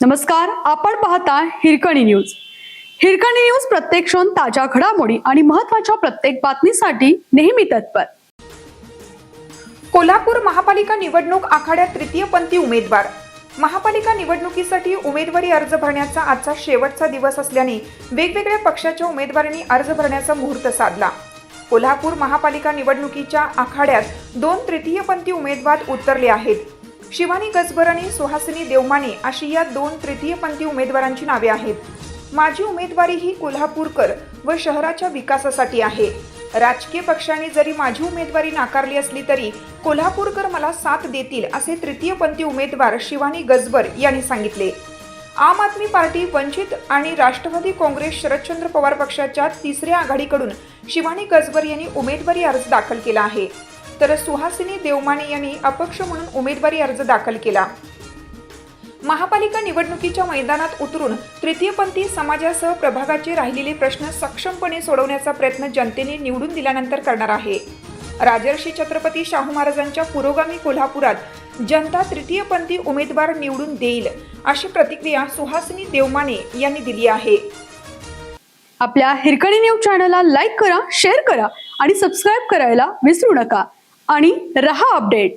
नमस्कार, आपण पाहता हिरकणी न्यूज। हिरकणी न्यूज प्रत्येक क्षण ताज्या घडामोडी आणि महत्त्वाच्या प्रत्येक बातमीसाठी नेहमी तत्पर। कोल्हापूर महापालिका निवडणूक आखाड्यात तृतीयपंथी उमेदवार। महापालिका निवडणुकीसाठी उमेदवारी अर्ज भरण्याचा आजचा शेवटचा दिवस असल्याने वेगवेगळ्या पक्षाच्या उमेदवारांनी अर्ज भरण्याचा मुहूर्त साधला। कोल्हापूर महापालिका निवडणुकीच्या आखाड्यात 2 तृतीयपंथी उमेदवार उतरले आहेत। शिवानी गजबर आणि सुहासिनी देवमाने अशी या 2 तृतीयपंथी उमेदवारांची नावे आहेत। माझी उमेदवारी ही कोल्हापूरकर व शहराच्या विकासासाठी आहे। राजकीय पक्षांनी जरी माझी उमेदवारी नाकारली असली तरी कोल्हापूरकर मला साथ देतील असे तृतीयपंथी उमेदवार शिवानी गजबर यांनी सांगितले। आम आदमी पार्टी, वंचित आणि राष्ट्रवादी काँग्रेस शरदचंद्र पवार पक्षाच्या तिसऱ्या आघाडीकडून शिवानी गजबर यांनी उमेदवारी अर्ज दाखल केला आहे, तर सुहासिनी देवमाने यांनी अपक्ष म्हणून उमेदवारी अर्ज दाखल केला। महापालिका निवडणुकीच्या मैदानात उतरून तृतीयपंथी समाजासह प्रभागाचे राहिलेले प्रश्न सक्षमपणे सोडवण्याचा प्रयत्न जनतेने निवडून दिल्यानंतर करणार आहे। राजर्षी छत्रपती शाहू महाराजांच्या पुरोगामी कोल्हापुरात जनता तृतीयपंथी उमेदवार निवडून देईल अशी प्रतिक्रिया सुहासिनी देवमाने यांनी दिली आहे। आपल्या हिरकणी न्यूज चॅनलला लाईक करा, शेअर करा आणि सबस्क्राइब करायला विसरू नका आणि रहा अपडेट।